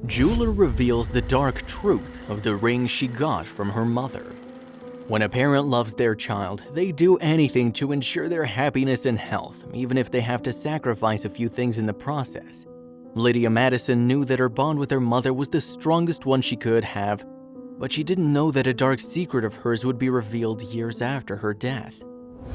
Jeweler reveals the dark truth of the ring she got from her mother. When a parent loves their child, they do anything to ensure their happiness and health, even if they have to sacrifice a few things in the process. Lydia Madison knew that her bond with her mother was the strongest one she could have, but she didn't know that a dark secret of hers would be revealed years after her death.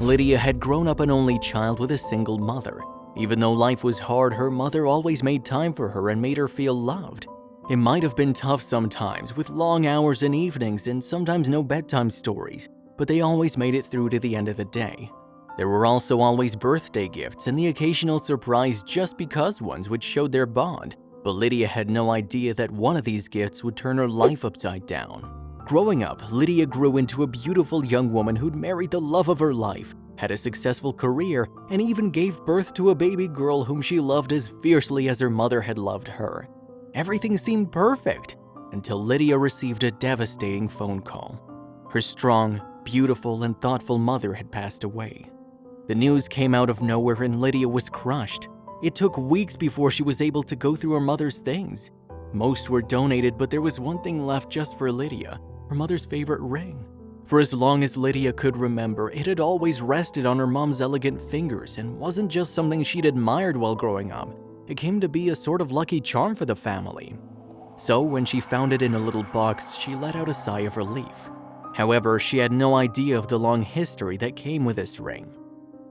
Lydia had grown up an only child with a single mother. Even though life was hard, her mother always made time for her and made her feel loved. It might have been tough sometimes, with long hours and evenings and sometimes no bedtime stories, but they always made it through to the end of the day. There were also always birthday gifts and the occasional surprise just because ones which showed their bond, but Lydia had no idea that one of these gifts would turn her life upside down. Growing up, Lydia grew into a beautiful young woman who'd married the love of her life, had a successful career, and even gave birth to a baby girl whom she loved as fiercely as her mother had loved her. Everything seemed perfect until Lydia received a devastating phone call. Her strong, beautiful, and thoughtful mother had passed away. The news came out of nowhere and Lydia was crushed. It took weeks before she was able to go through her mother's things. Most were donated, but there was one thing left just for Lydia, her mother's favorite ring. For as long as Lydia could remember, it had always rested on her mom's elegant fingers and wasn't just something she'd admired while growing up. It came to be a sort of lucky charm for the family. So when she found it in a little box, she let out a sigh of relief. However, she had no idea of the long history that came with this ring.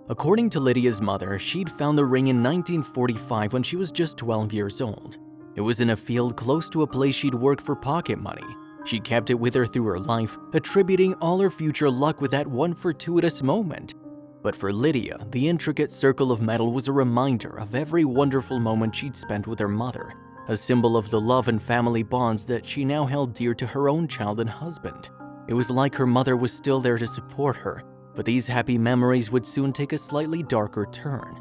According to Lydia's mother, she'd found the ring in 1945 when she was just 12 years old. It was in a field close to a place she'd worked for pocket money. She kept it with her through her life, attributing all her future luck with that one fortuitous moment. But for Lydia, the intricate circle of metal was a reminder of every wonderful moment she'd spent with her mother, a symbol of the love and family bonds that she now held dear to her own child and husband. It was like her mother was still there to support her, but these happy memories would soon take a slightly darker turn.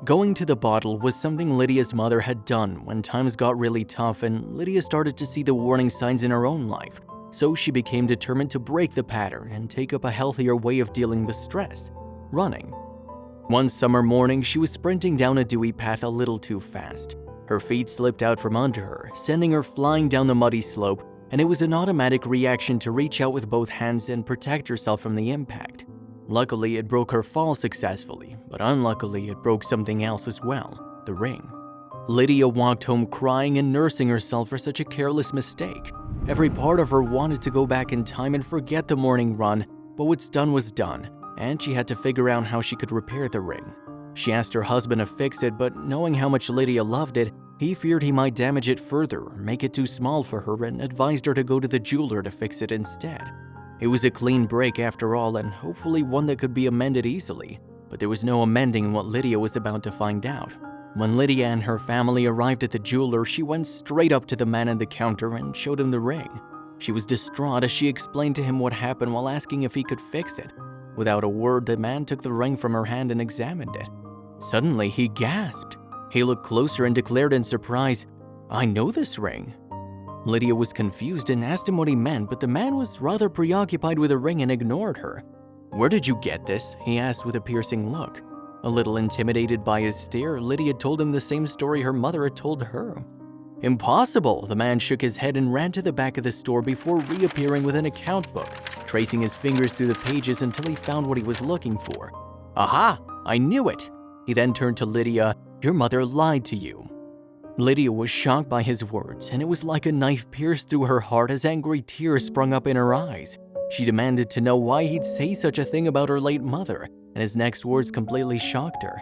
Going to the bottle was something Lydia's mother had done when times got really tough and Lydia started to see the warning signs in her own life, so she became determined to break the pattern and take up a healthier way of dealing with stress: running. One summer morning, she was sprinting down a dewy path a little too fast. Her feet slipped out from under her, sending her flying down the muddy slope, and it was an automatic reaction to reach out with both hands and protect herself from the impact. Luckily, it broke her fall successfully, but unluckily, it broke something else as well: the ring. Lydia walked home crying and nursing herself for such a careless mistake. Every part of her wanted to go back in time and forget the morning run, but what's done was done, and she had to figure out how she could repair the ring. She asked her husband to fix it, but knowing how much Lydia loved it, he feared he might damage it further or make it too small for her and advised her to go to the jeweler to fix it instead. It was a clean break after all, and hopefully one that could be amended easily, but there was no amending what Lydia was about to find out. When Lydia and her family arrived at the jeweler, she went straight up to the man at the counter and showed him the ring. She was distraught as she explained to him what happened while asking if he could fix it. Without a word, the man took the ring from her hand and examined it. Suddenly, he gasped. He looked closer and declared in surprise, "I know this ring." Lydia was confused and asked him what he meant, but the man was rather preoccupied with the ring and ignored her. "Where did you get this?" he asked with a piercing look. A little intimidated by his stare, Lydia told him the same story her mother had told her. "Impossible!" The man shook his head and ran to the back of the store before reappearing with an account book, tracing his fingers through the pages until he found what he was looking for. "Aha! I knew it!" He then turned to Lydia. "Your mother lied to you." Lydia was shocked by his words, and it was like a knife pierced through her heart as angry tears sprung up in her eyes. She demanded to know why he'd say such a thing about her late mother, and his next words completely shocked her.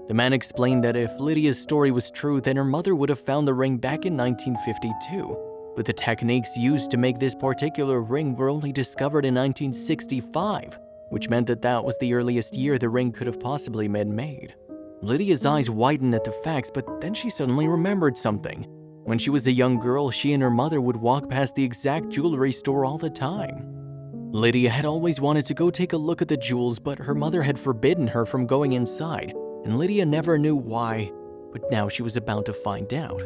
The man explained that if Lydia's story was true, then her mother would have found the ring back in 1952, but the techniques used to make this particular ring were only discovered in 1965, which meant that that was the earliest year the ring could have possibly been made. Lydia's eyes widened at the facts, but then she suddenly remembered something. When she was a young girl, she and her mother would walk past the exact jewelry store all the time. Lydia had always wanted to go take a look at the jewels, but her mother had forbidden her from going inside, and Lydia never knew why, but now she was about to find out.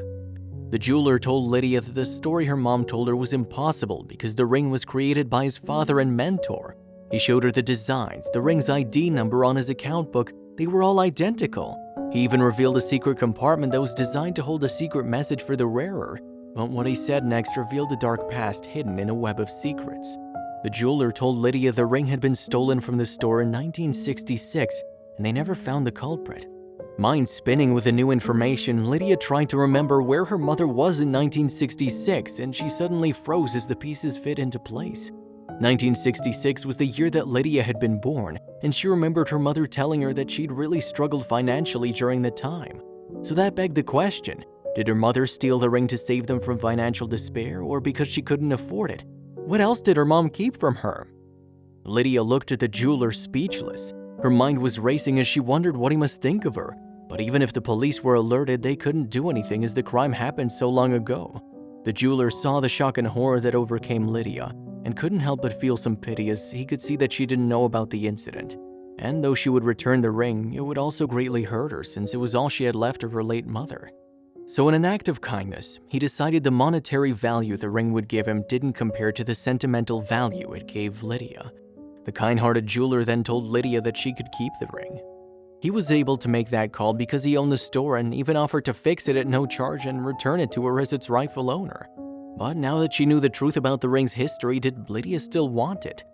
The jeweler told Lydia that the story her mom told her was impossible because the ring was created by his father and mentor. He showed her the designs, the ring's ID number on his account book. They were all identical. He even revealed a secret compartment that was designed to hold a secret message for the wearer. But what he said next revealed a dark past hidden in a web of secrets. The jeweler told Lydia the ring had been stolen from the store in 1966, and they never found the culprit. Mind spinning with the new information, Lydia tried to remember where her mother was in 1966, and she suddenly froze as the pieces fit into place. 1966 was the year that Lydia had been born, and she remembered her mother telling her that she'd really struggled financially during the time. So that begged the question, did her mother steal the ring to save them from financial despair, or because she couldn't afford it? What else did her mom keep from her? Lydia looked at the jeweler speechless. Her mind was racing as she wondered what he must think of her. But even if the police were alerted, they couldn't do anything as the crime happened so long ago. The jeweler saw the shock and horror that overcame Lydia and couldn't help but feel some pity as he could see that she didn't know about the incident. And though she would return the ring, it would also greatly hurt her since it was all she had left of her late mother. So in an act of kindness, he decided the monetary value the ring would give him didn't compare to the sentimental value it gave Lydia. The kind-hearted jeweler then told Lydia that she could keep the ring. He was able to make that call because he owned the store and even offered to fix it at no charge and return it to her as its rightful owner. But now that she knew the truth about the ring's history, did Lydia still want it?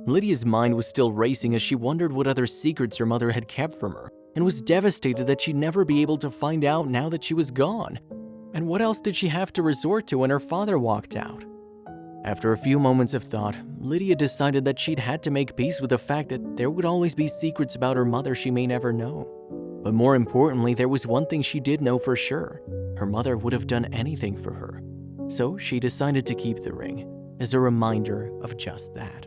Lydia's mind was still racing as she wondered what other secrets her mother had kept from her, and was devastated that she'd never be able to find out now that she was gone. And what else did she have to resort to when her father walked out? After a few moments of thought, Lydia decided that she'd had to make peace with the fact that there would always be secrets about her mother she may never know. But more importantly, there was one thing she did know for sure. Her mother would have done anything for her. So she decided to keep the ring as a reminder of just that.